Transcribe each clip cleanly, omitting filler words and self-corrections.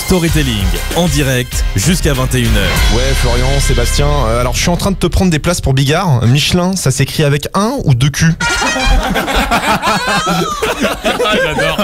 Storytelling, en direct, jusqu'à 21h. Ouais, Florian, Sébastien, alors je suis en train de te prendre des places pour Bigard. Michelin, ça s'écrit avec un ou deux Q? J'adore.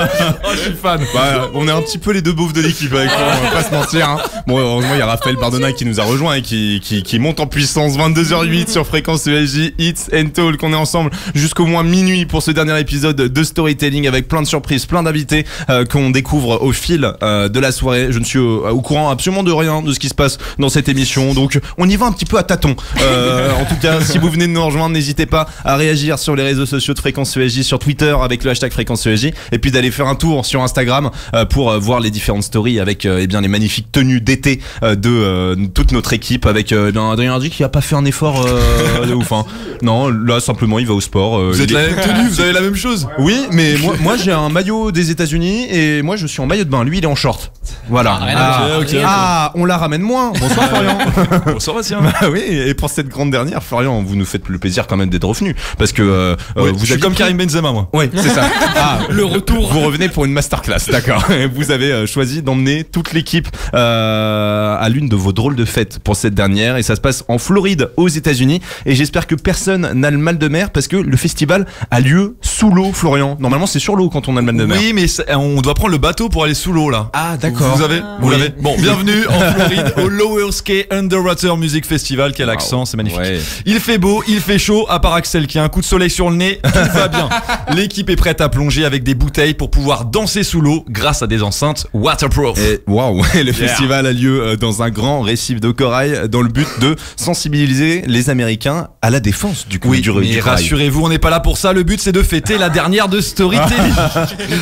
Oh, je suis fan. Bah, on est un petit peu les deux beaufs de l'équipe avec toi, on va pas se mentir. Hein. Bon, heureusement, il y a Raphaël Bardona qui nous a rejoint et qui monte en puissance. 22h08 sur Fréquence ESJ, Hits and Talk. On est ensemble jusqu'au moins minuit pour ce dernier épisode de Storytelling avec plein de surprises, plein d'invités qu'on découvre au fil de la soirée. Je ne suis au courant absolument de rien de ce qui se passe dans cette émission, donc on y va un petit peu à tâtons. En tout cas, si vous venez de nous rejoindre, n'hésitez pas à réagir sur les réseaux sociaux de Fréquence ESJ, sur Twitter avec le hashtag Fréquence ESJ, et puis d'aller faire un tour sur Instagram pour voir les différentes stories avec eh bien les magnifiques tenues d'été de toute notre équipe, avec Adrien Hardy qui a pas fait un effort de ouf. Hein. Non, là simplement il va au sport. Vous êtes la même tenue, vous avez la même chose. Oui, mais moi j'ai un maillot des États-Unis et moi je suis en maillot de bain. Lui il est en short. Voilà. Ok. On la ramène moins. Bonsoir Florian. Bonsoir Bastien. Bah oui, et pour cette grande dernière, Florian, vous nous faites le plaisir quand même d'être revenu parce que vous êtes comme Karim Benzema, moi. Oui, c'est ça. Le retour. Vous revenez pour une masterclass, d'accord. Vous avez choisi d'emmener toute l'équipe à l'une de vos drôles de fêtes pour cette dernière, et ça se passe en Floride, aux États-Unis. Et j'espère que personne n'a le mal de mer parce que le festival a lieu sous l'eau, Florian. Normalement, c'est sur l'eau quand on a le mal de mer. Oui, mais on doit prendre le bateau pour aller sous l'eau là. Ah, d'accord. Vous l'avez. Bon, bienvenue en Floride au Lower Ski Underwater Music Festival. Quel accent, c'est magnifique. Ouais. Il fait beau, il fait chaud, à part Axel qui a un coup de soleil sur le nez, tout va bien. L'équipe est prête à plonger avec des bouteilles pour pouvoir danser sous l'eau grâce à des enceintes waterproof. Et waouh, le festival a lieu dans un grand récif de corail dans le but de sensibiliser les Américains à la défense du Oui, du mais corail. rassurez-vous, on n'est pas là pour ça. Le but, c'est de fêter la dernière de Storytelling.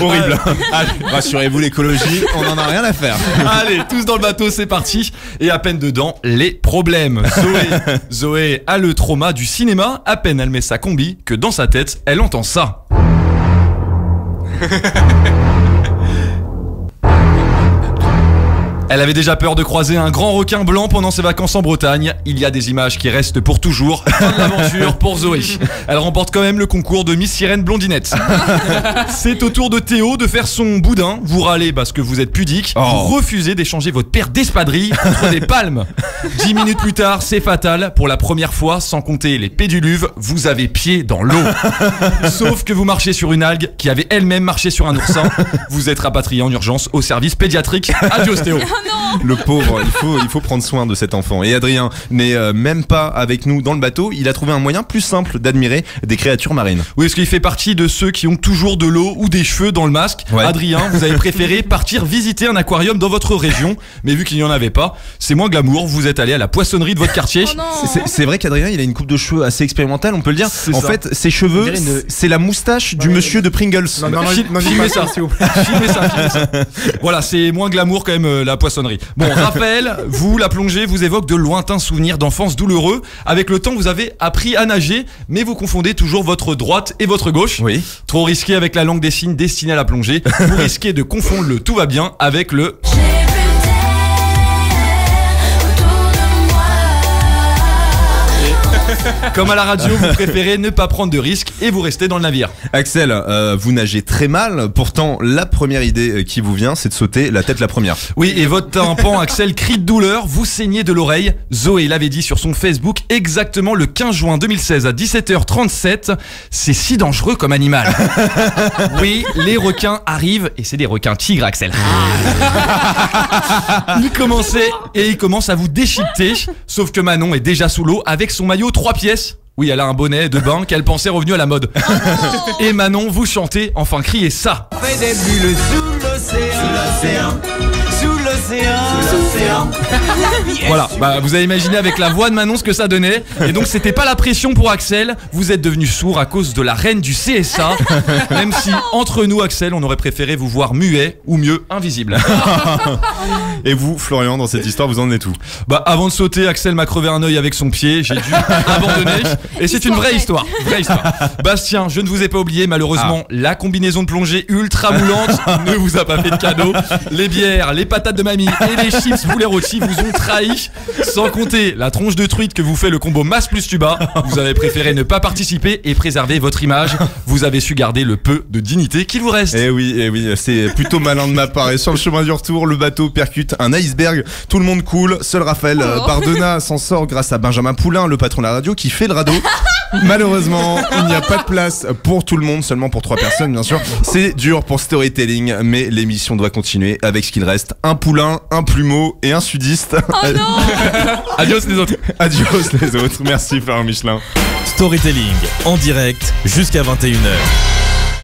Horrible. Allez, rassurez-vous, l'écologie, on en a rien à faire. Allez, tous dans le bateau, c'est parti. Et à peine dedans, les problèmes. Zoé a le trauma du cinéma. À peine elle met sa combi que dans sa tête, elle entend ça. Elle avait déjà peur de croiser un grand requin blanc pendant ses vacances en Bretagne. Il y a des images qui restent pour toujours. Fin de l'aventure pour Zoé. Elle remporte quand même le concours de Miss Sirène Blondinette. C'est au tour de Théo de faire son boudin. Vous râlez parce que vous êtes pudique. Vous refusez d'échanger votre paire d'espadrilles contre des palmes. 10 minutes plus tard, c'est fatal. Pour la première fois, sans compter les pédiluves, vous avez pied dans l'eau. Sauf que vous marchez sur une algue qui avait elle-même marché sur un oursin. Vous êtes rapatrié en urgence au service pédiatrique. Adios Théo. Le pauvre, il faut prendre soin de cet enfant. Et Adrien n'est même pas avec nous dans le bateau. Il a trouvé un moyen plus simple d'admirer des créatures marines. Oui, parce qu'il fait partie de ceux qui ont toujours de l'eau ou des cheveux dans le masque. Ouais. Adrien, vous avez préféré partir visiter un aquarium dans votre région, mais vu qu'il n'y en avait pas, c'est moins glamour, vous êtes allé à la poissonnerie de votre quartier. C'est vrai qu'Adrien, il a une coupe de cheveux assez expérimentale, on peut le dire. En ça. fait, ses cheveux, c'est la moustache du monsieur de Pringles. Filmez ça, s'il vous plaît. Filmez ça. Voilà, c'est moins glamour quand même la poissonnerie. Bon, Raphaël, vous, la plongée vous évoque de lointains souvenirs d'enfance douloureux. Avec le temps, vous avez appris à nager, mais vous confondez toujours votre droite et votre gauche. Oui. Trop risqué avec la langue des signes destinée à la plongée. Vous risquez de confondre le tout va bien avec le... Comme à la radio, vous préférez ne pas prendre de risques et vous restez dans le navire. Axel, vous nagez très mal. Pourtant, la première idée qui vous vient, c'est de sauter la tête la première. Oui, et votre tympan, Axel, crie de douleur, vous saignez de l'oreille. Zoé l'avait dit sur son Facebook exactement le 15 juin 2016 à 17h37. C'est si dangereux comme animal. Oui, les requins arrivent et c'est des requins tigres, Axel. Il commence à vous déchiqueter. Sauf que Manon est déjà sous l'eau avec son maillot 3 pièces. Oui, elle a un bonnet de bain qu'elle pensait revenu à la mode. Et Manon, vous chantez, enfin criez ça. Fait des bulles sous l'océan, sous l'océan. Voilà, bah vous avez imaginé avec la voix de Manon ce que ça donnait. Et donc c'était pas la pression pour Axel. Vous êtes devenu sourd à cause de la reine du CSA. Même si entre nous, Axel, on aurait préféré vous voir muet ou mieux invisible. Et vous, Florian, dans cette histoire, vous en êtes où? Bah avant de sauter, Axel m'a crevé un œil avec son pied. J'ai dû abandonner. Et c'est une vraie histoire. Bastien, je ne vous ai pas oublié, malheureusement, la combinaison de plongée ultra moulante ne vous a pas fait de cadeau. Les bières, les patates de mamie et les chips poulet rôti vous ont trahi. Sans compter la tronche de truite que vous fait le combo masse plus tuba. Vous avez préféré ne pas participer et préserver votre image. Vous avez su garder le peu de dignité qu'il vous reste. Eh oui, c'est plutôt malin de ma part. Et sur le chemin du retour, le bateau percute un iceberg. Tout le monde coule. Seul Raphaël Bardona s'en sort grâce à Benjamin Poulain, le patron de la radio, qui fait le radeau. Malheureusement, il n'y a pas de place pour tout le monde, seulement pour 3 personnes, bien sûr. C'est dur pour Storytelling, mais l'émission doit continuer avec ce qu'il reste. Un poulain, un plumeau et un sudiste. Oh non. Adios les autres. Adios les autres. Merci Florent Michelin. Storytelling en direct jusqu'à 21h.